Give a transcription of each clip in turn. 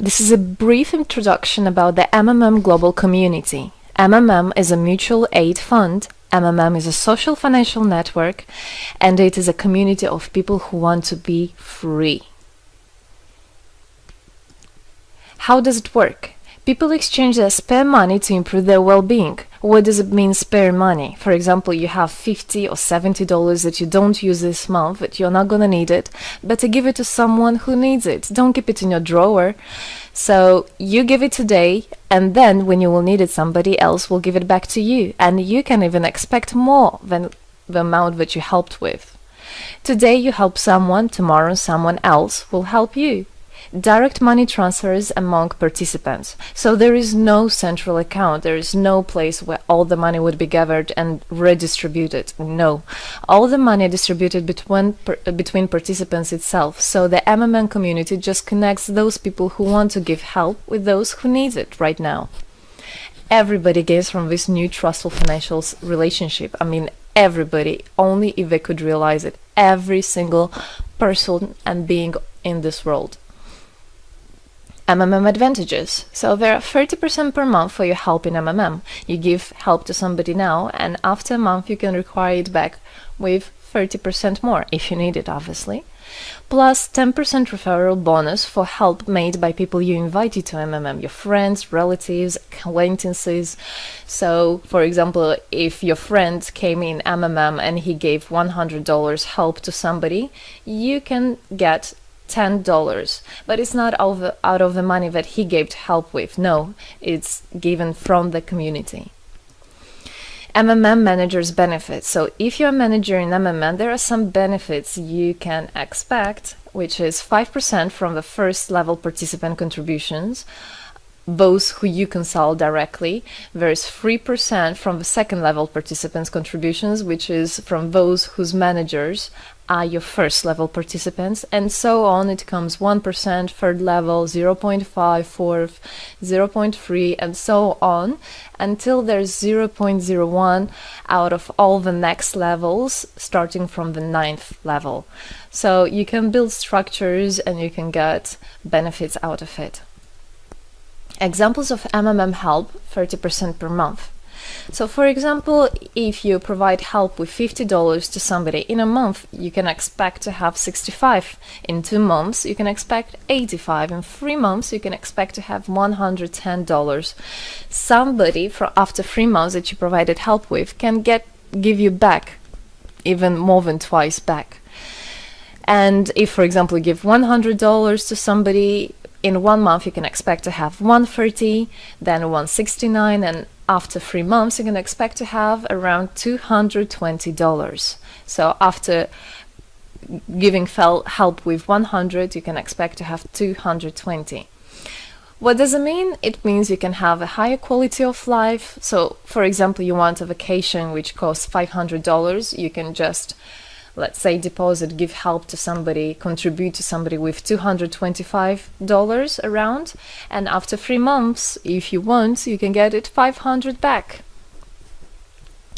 This is a brief introduction about the MMM global community. MMM is a mutual aid fund. MMM is a social financial network, and it is a community of people who want to be free. How does it work? People exchange their spare money to improve their well-being. What does it mean, spare money? For example, you have $50 or $70 that you don't use this month, but you're not gonna need it. Better give it to someone who needs it. Don't keep it in your drawer. So you give it today, and then when you will need it, somebody else will give it back to you. And you can even expect more than the amount that you helped with. Today you help someone, tomorrow someone else will help you. Direct money transfers among participants. So there is no central account. There is no place where all the money would be gathered and redistributed. No. All the money distributed between participants itself. So the MMM community just connects those people who want to give help with those who need it right now. Everybody gains from this new trustful financial relationship. I mean, everybody, only if they could realize it. Every single person and being in this world. MMM advantages. So there are 30% per month for your help in MMM. You give help to somebody now, and after a month you can require it back with 30% more, if you need it, obviously. Plus 10% referral bonus for help made by people you invited to MMM, your friends, relatives, acquaintances. So, for example, if your friend came in MMM and he gave $100 help to somebody, you can get $10, but it's not out of the money that he gave to help with. No, it's given from the community. MMM managers benefits. So if you're a manager in MMM, there are some benefits you can expect, which is 5% from the first level participant contributions, those who you consult directly. There's 3% from the second level participants contributions, which is from those whose managers are your first level participants, and so on. It comes 1%, third level, 0.5, fourth, 0.3, and so on, until there's 0.01 out of all the next levels, starting from the 9th level. So you can build structures and you can get benefits out of it. Examples of MMM help, 30% per month. So for example, if you provide help with $50 to somebody in a month, you can expect to have 65. In 2 months, you can expect 85. In 3 months, you can expect to have $110. Somebody after 3 months that you provided help with can give you back even more than twice back. And if, for example, you give $100 to somebody, in 1 month you can expect to have $130, then $169, and after 3 months you can expect to have around $220. So after giving help with 100, you can expect to have 220. What does it mean? It means you can have a higher quality of life. So for example, you want a vacation which costs $500, you can just, let's say, deposit, give help to somebody, contribute to somebody with $225 around, and after 3 months, if you want, you can get it 500 back.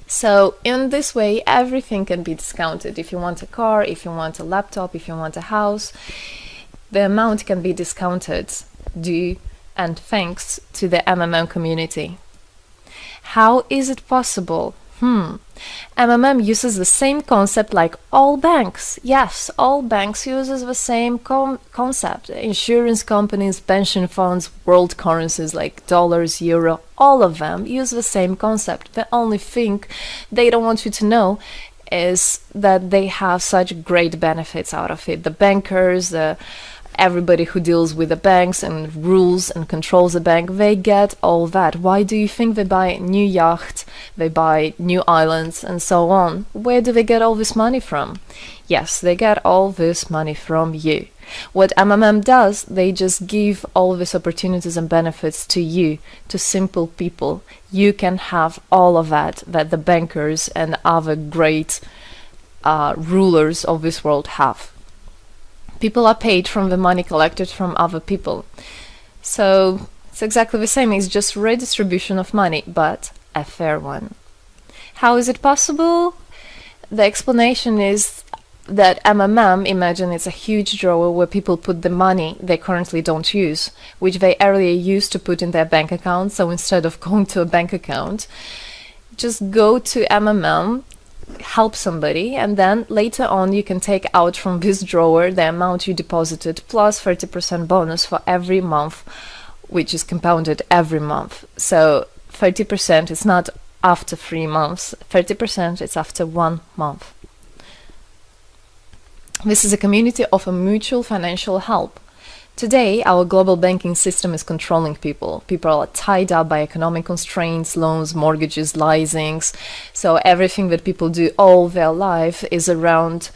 So in this way, everything can be discounted. If you want a car, if you want a laptop, if you want a house, the amount can be discounted due and thanks to the MMM community. How is it possible? MMM uses the same concept like all banks. Yes, all banks uses the same concept. Insurance companies, pension funds, world currencies like dollars, euro, all of them use the same concept. The only thing they don't want you to know is that they have such great benefits out of it. The bankers, everybody who deals with the banks and rules and controls the bank, they get all that. Why do you think they buy new yachts, they buy new islands, and so on? Where do they get all this money from? Yes, they get all this money from you. What MMM does, they just give all these opportunities and benefits to you, to simple people. You can have all of that the bankers and other great rulers of this world have. People are paid from the money collected from other people. So it's exactly the same. It's just redistribution of money, but a fair one. How is it possible? The explanation is that MMM, imagine it's a huge drawer where people put the money they currently don't use, which they earlier used to put in their bank account. So instead of going to a bank account, just go to MMM, help somebody, and then later on you can take out from this drawer the amount you deposited plus 30% bonus for every month, which is compounded every month. So 30% is not after 3 months, 30% is after 1 month. This is a community of a mutual financial help. Today, our global banking system is controlling people. People are tied up by economic constraints, loans, mortgages, leasings. So everything that people do all their life is around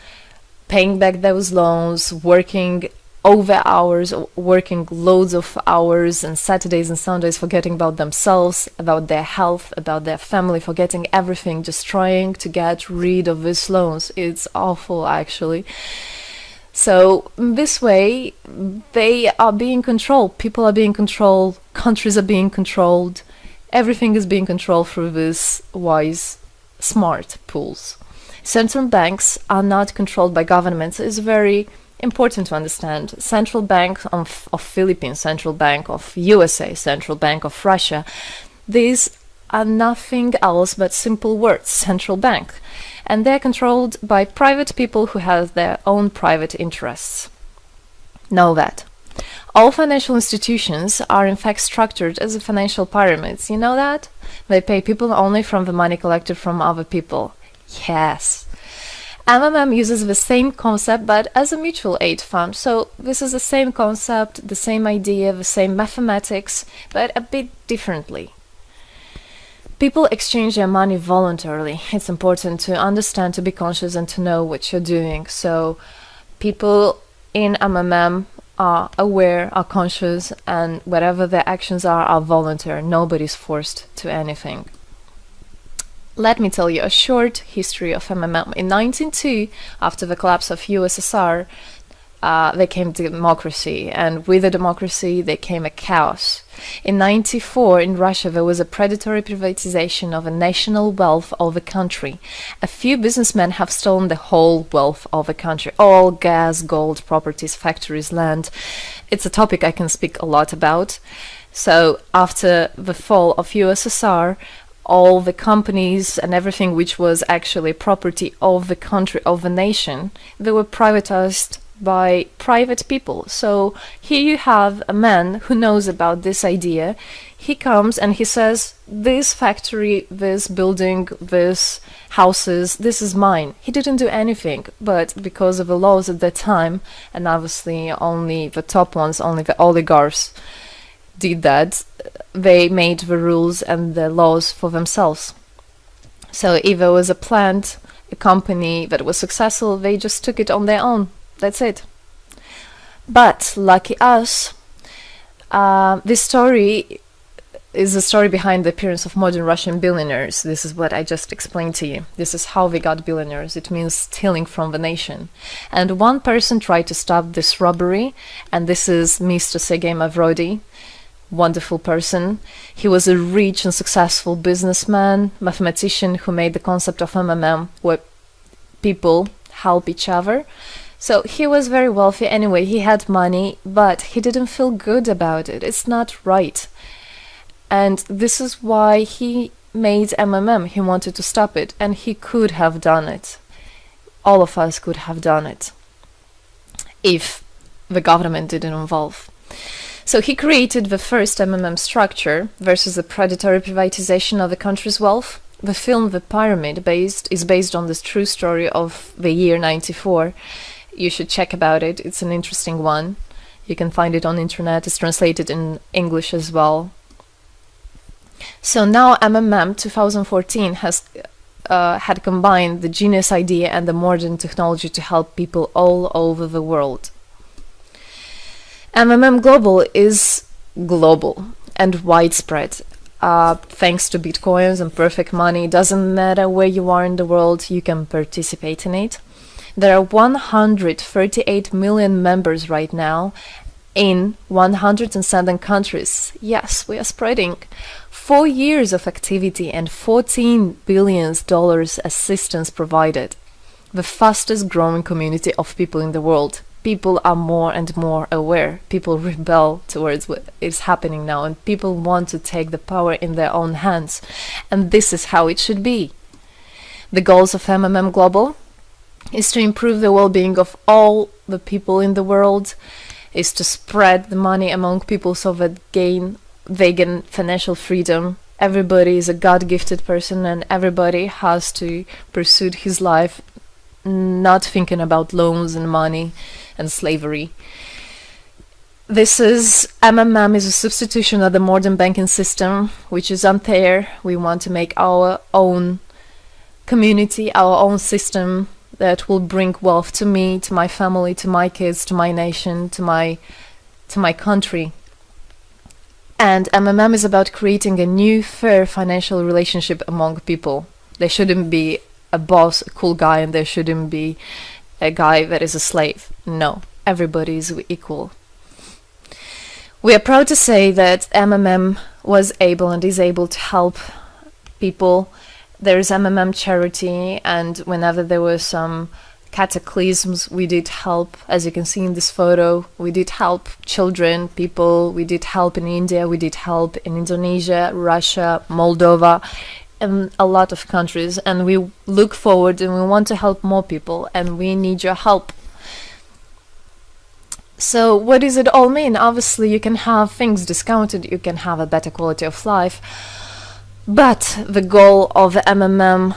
paying back those loans, working over hours, working loads of hours and Saturdays and Sundays, forgetting about themselves, about their health, about their family, forgetting everything, just trying to get rid of these loans. It's awful, actually. So this way, they are being controlled. People are being controlled. Countries are being controlled. Everything is being controlled through these wise, smart pools. Central banks are not controlled by governments. It's very important to understand. Central Bank of Philippines, Central Bank of USA, Central Bank of Russia. These are nothing else but simple words, central bank. And they're controlled by private people who have their own private interests. Know that. All financial institutions are in fact structured as financial pyramids. You know that? They pay people only from the money collected from other people. Yes. MMM uses the same concept but as a mutual aid fund. So this is the same concept, the same idea, the same mathematics, but a bit differently. People exchange their money voluntarily. It's important to understand, to be conscious and to know what you're doing. So people in MMM are aware, are conscious, and whatever their actions are voluntary. Nobody's forced to anything. Let me tell you a short history of MMM. In 1902, after the collapse of USSR, there came democracy, and with the democracy there came a chaos. In 1994, in Russia, there was a predatory privatization of a national wealth of the country. A few businessmen have stolen the whole wealth of the country, all gas, gold, properties, factories, land. It's a topic I can speak a lot about. So after the fall of USSR, all the companies and everything which was actually property of the country, of the nation, they were privatized by private people. So here you have a man who knows about this idea. He comes and he says, this factory, this building, this houses, this is mine. He didn't do anything, but because of the laws at that time, and obviously only the top ones, only the oligarchs did that, they made the rules and the laws for themselves. So if there was a plant, a company that was successful, they just took it on their own. That's it. But lucky us, this story is the story behind the appearance of modern Russian billionaires. This is what I just explained to you. This is how they got billionaires. It means stealing from the nation. And one person tried to stop this robbery, and this is Mr. Sergei Mavrodi. Wonderful person. He was a rich and successful businessman, mathematician who made the concept of MMM, where people help each other. So he was very wealthy anyway, he had money, but he didn't feel good about it. It's not right. And this is why he made MMM. He wanted to stop it, and he could have done it. All of us could have done it if the government didn't involve. So he created the first MMM structure versus the predatory privatization of the country's wealth. The film The Pyramid is based on this true story of the year 94. You should check about it. It's an interesting one. You can find it on the internet. It's translated in English as well. So now MMM 2014 has had combined the genius idea and the modern technology to help people all over the world. MMM Global is global and widespread. Thanks to Bitcoins and perfect money, doesn't matter where you are in the world, you can participate in it. There are 138 million members right now in 107 countries. Yes, we are spreading. 4 years of activity and $14 billion assistance provided. the fastest growing community of people in the world. People are more and more aware. People rebel towards what is happening now, and people want to take the power in their own hands. And this is how it should be. The goals of MMM Global is to improve the well-being of all the people in the world, is to spread the money among people so that they gain financial freedom. Everybody is a God-gifted person, and everybody has to pursue his life not thinking about loans and money and slavery. This is MMM is a substitution of the modern banking system, which is unfair. We want to make our own community, our own system that will bring wealth to me, to my family, to my kids, to my nation, to my country. And MMM is about creating a new, fair financial relationship among people. There shouldn't be a boss, a cool guy, and there shouldn't be a guy that is a slave. No, everybody is equal. We are proud to say that MMM was able and is able to help people. There is MMM charity, and whenever there were some cataclysms, we did help. As you can see in this photo, we did help children, people. We did help in India, we did help in Indonesia, Russia, Moldova, and a lot of countries. And we look forward and we want to help more people, and we need your help. So what does it all mean? Obviously, you can have things discounted, you can have a better quality of life, but the goal of the MMM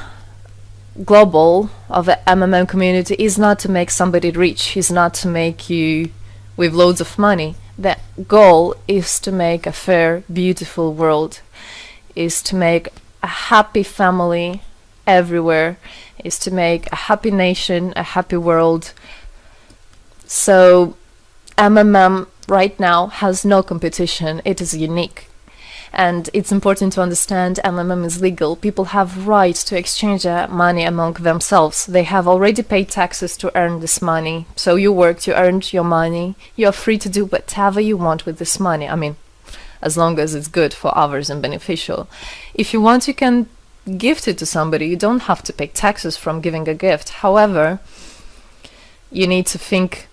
Global, of the MMM community, is not to make somebody rich, is not to make you with loads of money. The goal is to make a fair, beautiful world, is to make a happy family everywhere, is to make a happy nation, a happy world. So MMM right now has no competition, it is unique. And it's important to understand MMM is legal. People have right to exchange their money among themselves. They have already paid taxes to earn this money. So you worked, you earned your money. You're free to do whatever you want with this money. I mean, as long as it's good for others and beneficial. If you want, you can gift it to somebody. You don't have to pay taxes from giving a gift. However, you need to think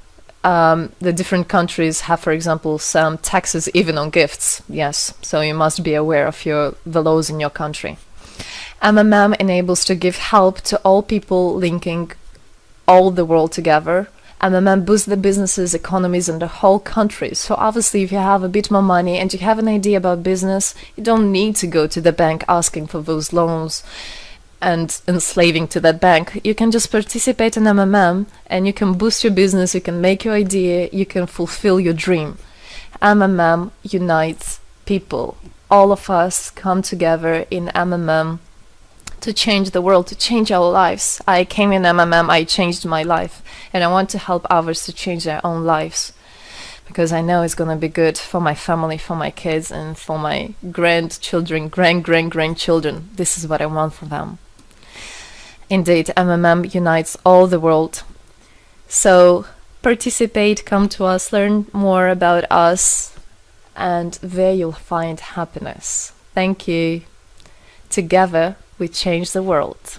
the different countries have, for example, some taxes even on gifts. Yes, so you must be aware of the laws in your country. MMM enables to give help to all people, linking all the world together. MMM boosts the businesses, economies, and the whole country. So obviously, if you have a bit more money and you have an idea about business, you don't need to go to the bank asking for those loans and enslaving to that bank. You can just participate in MMM and you can boost your business, you can make your idea, you can fulfill your dream. MMM unites people. All of us come together in MMM to change the world, to change our lives. I came in MMM, I changed my life, and I want to help others to change their own lives, because I know it's going to be good for my family, for my kids, and for my grandchildren, grandchildren. This is what I want for them. Indeed, MMM unites all the world. So participate, come to us, learn more about us, and there you'll find happiness. Thank you. Together, we change the world.